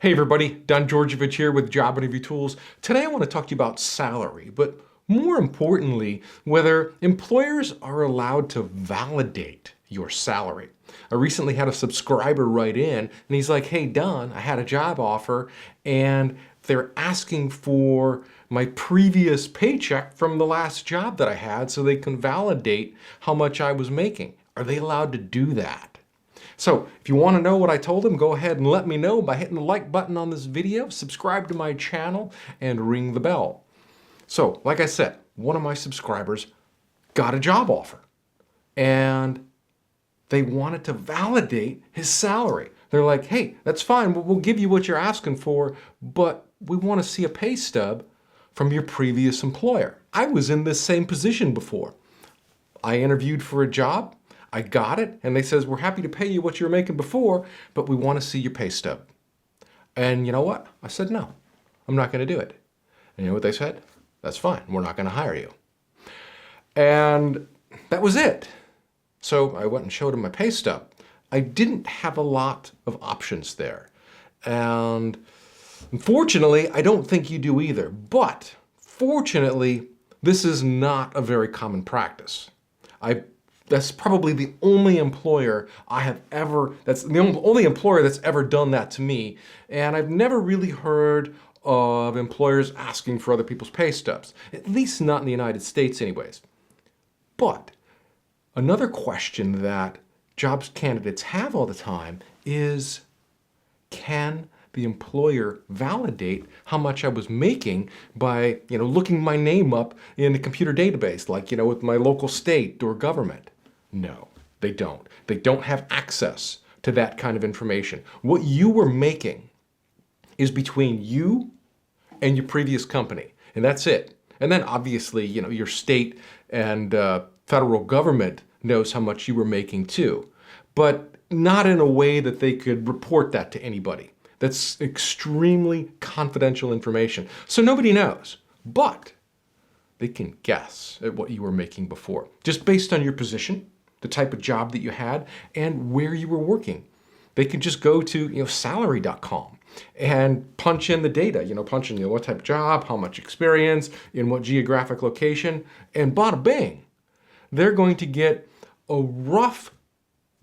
Hey everybody, Don Georgievich here with Job Interview Tools. Today I want to talk to you about salary, but more importantly, whether employers are allowed to validate your salary. I recently had a subscriber write in and he's like, hey Don, I had a job offer and they're asking for my previous paycheck from the last job that I had so they can validate how much I was making. Are they allowed to do that? So if you want to know what I told him, go ahead and let me know by hitting the like button on this video, subscribe to my channel, and ring the bell. So like I said, one of my subscribers got a job offer and they wanted to validate his salary. They're like, hey, that's fine, we'll give you what you're asking for, but we want to see a pay stub from your previous employer. I was in this same position before. I interviewed for a job. I got it, and they says, we're happy to pay you what you were making before, but we want to see your pay stub. And you know what? I said, no, I'm not going to do it. And you know what they said? That's fine. We're not going to hire you. And that was it. So I went and showed him my pay stub. I didn't have a lot of options there. And unfortunately, I don't think you do either. But fortunately, this is not a very common practice. That's probably the only employer I have ever, that's the only employer that's ever done that to me. And I've never really heard of employers asking for other people's pay stubs, at least not in the United States anyways. But another question that jobs candidates have all the time is, can the employer validate how much I was making by, looking my name up in the computer database, like, with my local state or government? No, they don't. They don't have access to that kind of information. What you were making is between you and your previous company, and that's it. And then obviously, your state and federal government knows how much you were making too, but not in a way that they could report that to anybody. That's extremely confidential information. So nobody knows, but they can guess at what you were making before, just based on your position, the type of job that you had, and where you were working. They could just go to salary.com and punch in the data, punch in what type of job, how much experience, in what geographic location, and bada bing, they're going to get a rough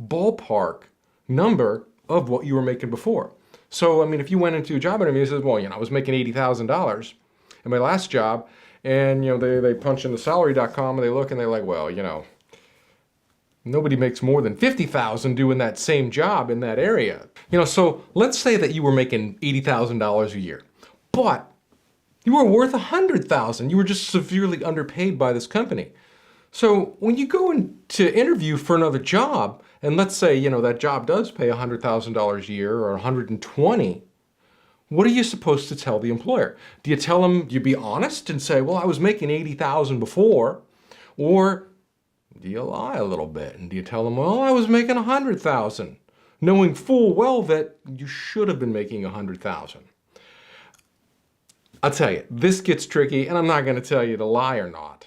ballpark number of what you were making before. So, if you went into a job interview and says, well, I was making $80,000 in my last job, and, they punch into salary.com and they look and they're like, well, nobody makes more than $50,000 doing that same job in that area. So let's say that you were making $80,000 a year, but you were worth $100,000. You were just severely underpaid by this company. So when you go in to interview for another job, and let's say, that job does pay $100,000 a year or $120,000, what are you supposed to tell the employer? Do you tell them, do you be honest and say, well, I was making $80,000 before, or do you lie a little bit and do you tell them, well, I was making $100,000, knowing full well that you should have been making $100,000? I'll tell you, this gets tricky, and I'm not going to tell you to lie or not.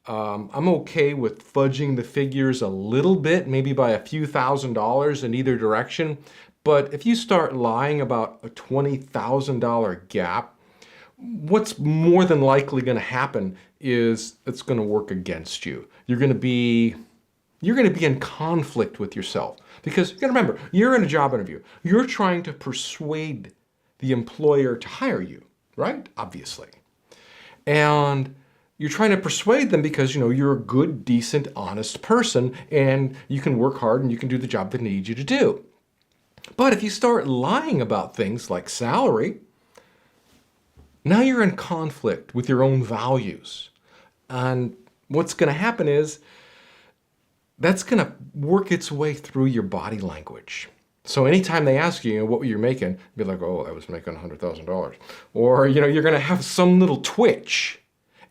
I'm okay with fudging the figures a little bit, maybe by a few $1,000s in either direction. But if you start lying about a $20,000 gap, what's more than likely going to happen is it's going to work against you. You're going to be in conflict with yourself, because you got to remember, you're in a job interview. You're trying to persuade the employer to hire you, right? Obviously. And you're trying to persuade them because, you're a good, decent, honest person and you can work hard and you can do the job they need you to do. But if you start lying about things like salary, now you're in conflict with your own values. And what's going to happen is that's going to work its way through your body language. So anytime they ask you, what you're making, be like, oh, I was making $100,000. Or, you're going to have some little twitch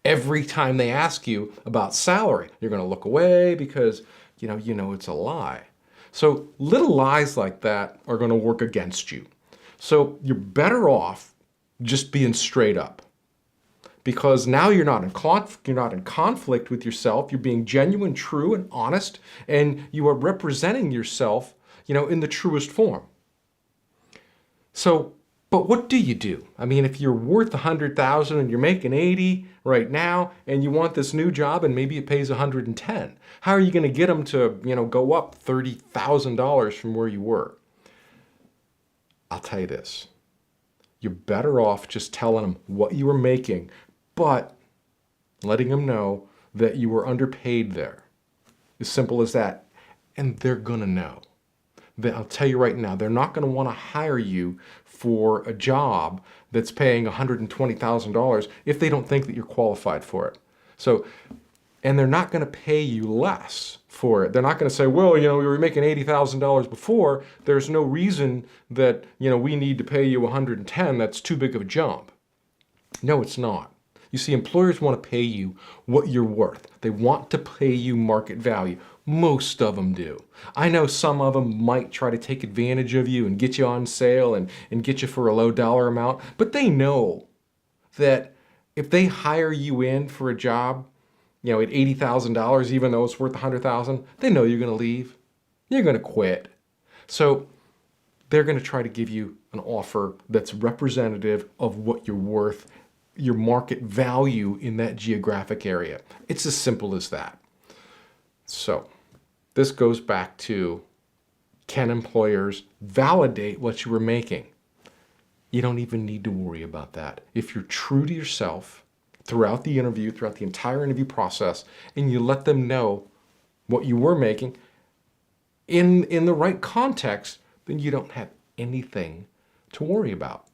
every time they ask you about salary. You're going to look away because, it's a lie. So little lies like that are going to work against you. So you're better off just being straight up, because now you're not in conflict with yourself. You're being genuine, true, and honest, and you are representing yourself, in the truest form. So But what do you do? I mean, if you're worth 100,000 and you're making 80 right now and you want this new job and maybe it pays 110, how are you going to get them to, go up $30,000 from where you were? I'll tell you this. You're better off just telling them what you were making, but letting them know that you were underpaid there. As simple as that. And they're going to know. I'll tell you right now, they're not going to want to hire you for a job that's paying $120,000 if they don't think that you're qualified for it. So, and they're not going to pay you less for it. They're not going to say, well, we were making $80,000 before. There's no reason that, we need to pay you 110. That's too big of a jump. No, it's not. You see, employers want to pay you what you're worth. They want to pay you market value. Most of them do. I know some of them might try to take advantage of you and get you on sale and get you for a low dollar amount, but they know that if they hire you in for a job, at $80,000, even though it's worth $100,000, they know you're going to leave. You're going to quit. So they're going to try to give you an offer that's representative of what you're worth, your market value in that geographic area. It's as simple as that. So this goes back to, can employers validate what you were making? You don't even need to worry about that. If you're true to yourself throughout the interview, throughout the entire interview process, and you let them know what you were making in the right context, then you don't have anything to worry about.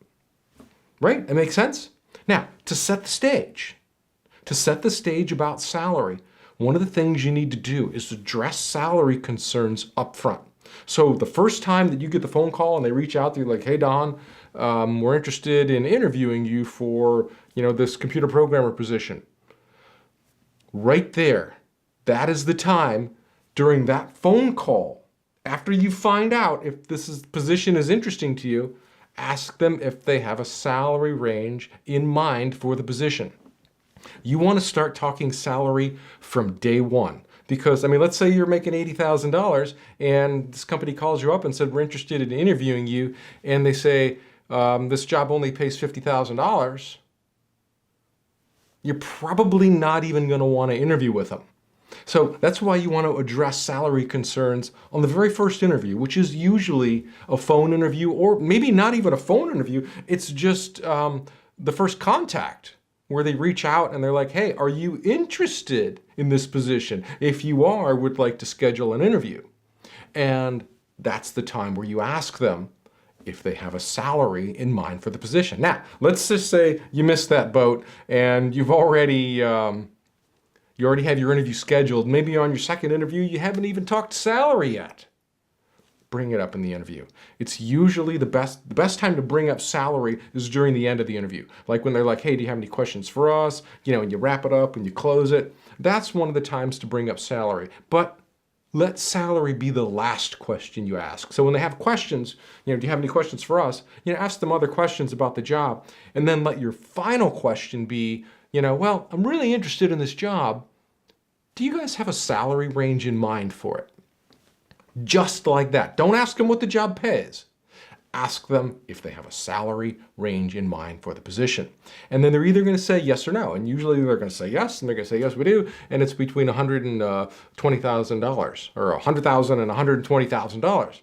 Right? That makes sense? Now, to set the stage about salary, one of the things you need to do is address salary concerns up front. So the first time that you get the phone call and they reach out to you like, hey, Don, we're interested in interviewing you for, this computer programmer position. Right there, that is the time during that phone call, after you find out if position is interesting to you, ask them if they have a salary range in mind for the position. You want to start talking salary from day one. Because, let's say you're making $80,000 and this company calls you up and said, we're interested in interviewing you. And they say, this job only pays $50,000. You're probably not even going to want to interview with them. So that's why you want to address salary concerns on the very first interview, which is usually a phone interview, or maybe not even a phone interview. It's just the first contact where they reach out and they're like, hey, are you interested in this position? If you are, would like to schedule an interview. And that's the time where you ask them if they have a salary in mind for the position. Now, let's just say you missed that boat and you already have your interview scheduled. Maybe on your second interview, you haven't even talked salary yet. Bring it up in the interview. It's usually the best time to bring up salary is during the end of the interview. Like when they're like, hey, do you have any questions for us? And you wrap it up and you close it. That's one of the times to bring up salary. But let salary be the last question you ask. So when they have questions, do you have any questions for us? Ask them other questions about the job. And then let your final question be, well, I'm really interested in this job. Do you guys have a salary range in mind for it? Just like that. Don't ask them what the job pays. Ask them if they have a salary range in mind for the position. And then they're either going to say yes or no. And usually they're going to say yes, and they're going to say, yes, we do. And it's between $120,000 or $100,000 and $120,000.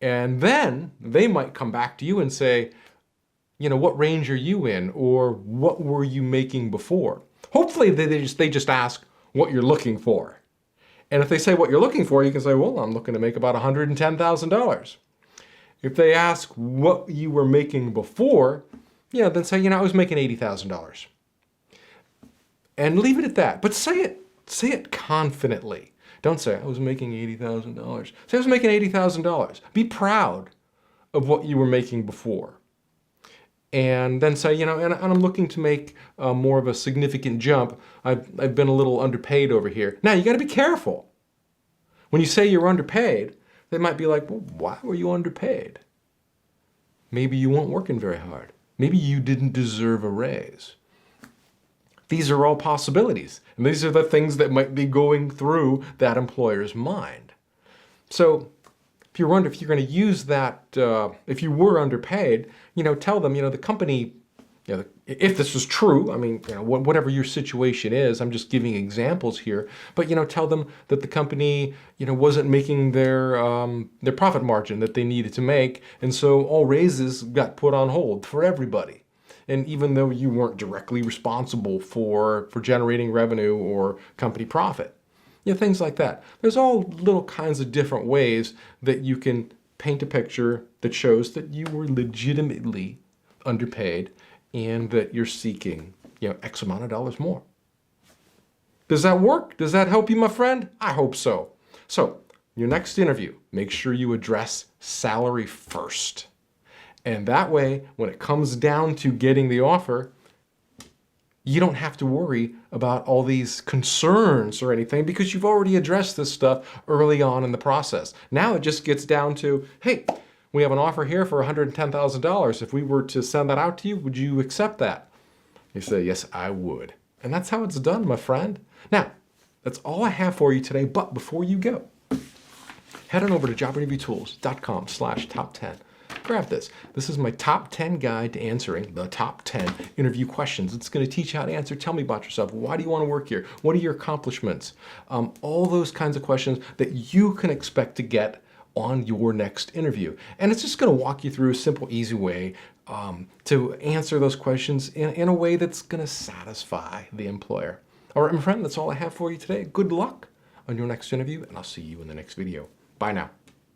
And then they might come back to you and say, what range are you in? Or what were you making before? Hopefully they just ask what you're looking for. And if they say what you're looking for, you can say, well, I'm looking to make about $110,000. If they ask what you were making before, then say, I was making $80,000. And leave it at that. But say it confidently. Don't say, I was making $80,000. Say I was making $80,000. Be proud of what you were making before. And then say, and I'm looking to make more of a significant jump. I've been a little underpaid over here. Now, you got to be careful. When you say you're underpaid, they might be like, well, why were you underpaid? Maybe you weren't working very hard. Maybe you didn't deserve a raise. These are all possibilities. And these are the things that might be going through that employer's mind. So If you're going to use that, if you were underpaid, tell them, the company, if this was true, I mean, whatever your situation is, I'm just giving examples here, but, tell them that the company, wasn't making their profit margin that they needed to make. And so all raises got put on hold for everybody. And even though you weren't directly responsible for generating revenue or company profit, things like that. There's all little kinds of different ways that you can paint a picture that shows that you were legitimately underpaid and that you're seeking, X amount of dollars more. Does that work? Does that help you, my friend? I hope so. So, your next interview, make sure you address salary first. And that way, when it comes down to getting the offer, you don't have to worry about all these concerns or anything because you've already addressed this stuff early on in the process. Now it just gets down to, hey, we have an offer here for $110,000. If we were to send that out to you, would you accept that? You say, yes, I would. And that's how it's done, my friend. Now, that's all I have for you today. But before you go, head on over to jobinterviewtools.com/top10. Grab this. This is my top 10 guide to answering the top 10 interview questions. It's going to teach you how to answer. Tell me about yourself. Why do you want to work here? What are your accomplishments? All those kinds of questions that you can expect to get on your next interview. And it's just going to walk you through a simple, easy way to answer those questions in a way that's going to satisfy the employer. All right, my friend, that's all I have for you today. Good luck on your next interview, and I'll see you in the next video. Bye now.